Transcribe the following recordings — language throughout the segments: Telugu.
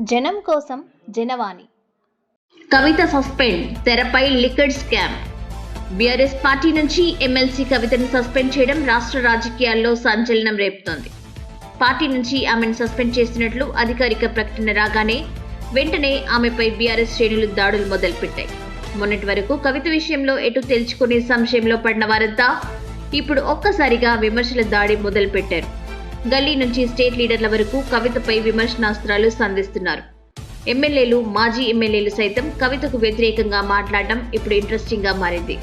జనం కోసం జనవాణి. కవిత సస్పెండ్, తెరపై లిక్కర్ స్కామ్. బీఆర్ఎస్ పార్టీ నుంచి ఎమ్మెల్సీ కవితను సస్పెండ్ చేయడం రాష్ట్ర రాజకీయాల్లో సంచలనం రేపుతోంది. పార్టీ నుంచి ఆమెను సస్పెండ్ చేసినట్లు అధికారిక ప్రకటన రాగానే వెంటనే ఆమెపై బీఆర్ఎస్ శ్రేణులు దాడులు మొదలుపెట్టాయి. మొన్నటి వరకు కవిత విషయంలో ఎటు తెలుసుకునే సంశయంలో పడిన వారంతా ఇప్పుడు ఒక్కసారిగా విమర్శల దాడి మొదలుపెట్టారు. గల్లీ నుంచి స్టేట్ లీడర్ల వరకు కవితపై విమర్శనాస్త్రాలు సంధిస్తున్నారు. ఎమ్మెల్యేలు, మాజీ ఎమ్మెల్యేలు సైతం కవితకు వ్యతిరేకంగా మాట్లాడడం ఇప్పుడు ఇంట్రెస్టింగ్ గా మారింది.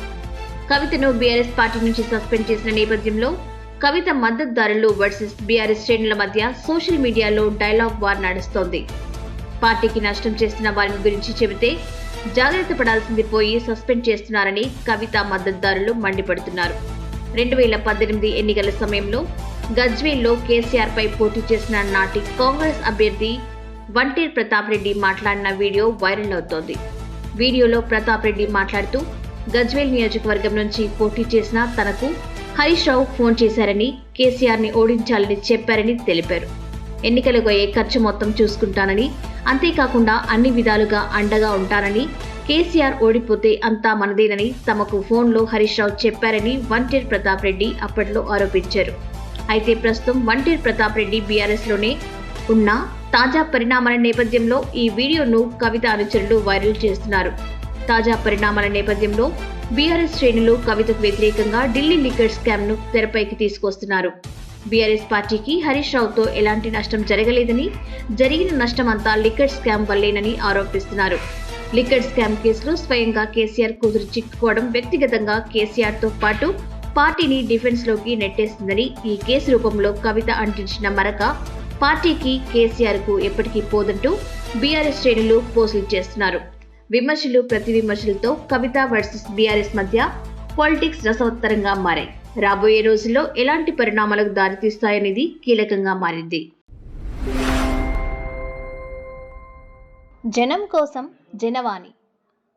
కవితను బీఆర్ఎస్ పార్టీ నుంచి సస్పెండ్ చేసిన నేపథ్యంలో కవిత మద్దతుదారులు వర్సెస్ బీఆర్ఎస్ శ్రేణుల మధ్య సోషల్ మీడియాలో డైలాగ్ వార్ నడుస్తోంది. పార్టీకి నష్టం చేస్తున్న వారి గురించి చెబితే జాగ్రత్త పడాల్సింది పోయి సస్పెండ్ చేస్తున్నారని కవిత మద్దతుదారులు మండిపడుతున్నారు. 2018 ఎన్నికల సమయంలో గజ్వేల్లో కేసీఆర్ పై పోటీ చేసిన నాటి కాంగ్రెస్ అభ్యర్థి వంటేరు ప్రతాప్ రెడ్డి మాట్లాడిన వీడియో వైరల్ అవుతోంది. వీడియోలో ప్రతాప్ రెడ్డి మాట్లాడుతూ గజ్వేల్ నియోజకవర్గం నుంచి పోటీ చేసిన తనకు హరీష్ రావు ఫోన్ చేశారని, కేసీఆర్ ని ఓడించాలని చెప్పారని తెలిపారు. ఎన్నికలకు అయ్యే ఖర్చు మొత్తం చూసుకుంటానని, అంతేకాకుండా అన్ని విధాలుగా అండగా ఉంటానని, కేసీఆర్ ఓడిపోతే అంతా మనదేనని తమకు ఫోన్లో హరీష్ రావు చెప్పారని వంటేరు ప్రతాప్ రెడ్డి అప్పట్లో ఆరోపించారు. అయితే ప్రస్తుతం వంటేరు ప్రతాప్ రెడ్డి బీఆర్ఎస్ లోనే ఉన్న తాజా పరిణామాల నేపథ్యంలో ఈ వీడియోను కవిత అనుచరులు వైరల్ చేస్తున్నారు. తాజా పరిణామాల నేపథ్యంలో బీఆర్ఎస్ శ్రేణులు కవితకు వ్యతిరేకంగా ఢిల్లీ లిక్కర్ స్కామ్ ను తెరపైకి తీసుకొస్తున్నారు. బీఆర్ఎస్ పార్టీకి హరీష్ రావుతో ఎలాంటి నష్టం జరగలేదని, జరిగిన నష్టం అంతా లిక్కర్ స్కామ్ వల్లేనని ఆరోపిస్తున్నారు. లిక్కర్ స్కామ్ కేసులో స్వయంగా కేసీఆర్ కూతురు చిక్కుకోవడం వ్యక్తిగతంగా కేసీఆర్ తో పాటు పార్టీని డిఫెన్స్ లోకి నెట్టేస్తుందని, ఈ కేసు రూపంలో కవిత అంటించిన మరక పార్టీకి, కేసీఆర్ కు ఎప్పటికీ పోదంటూ బీఆర్ఎస్ శ్రేణులు పోస్టులు చేస్తున్నారు. విమర్శలు, ప్రతి విమర్శలతో కవిత వర్సెస్ బీఆర్ఎస్ మధ్య పాలిటిక్స్ రసవత్తరంగా మారాయి. రాబోయే రోజుల్లో ఎలాంటి పరిణామాలకు దారితీస్తాయనేది కీలకంగా మారింది. జనం కోసం జనవాణి.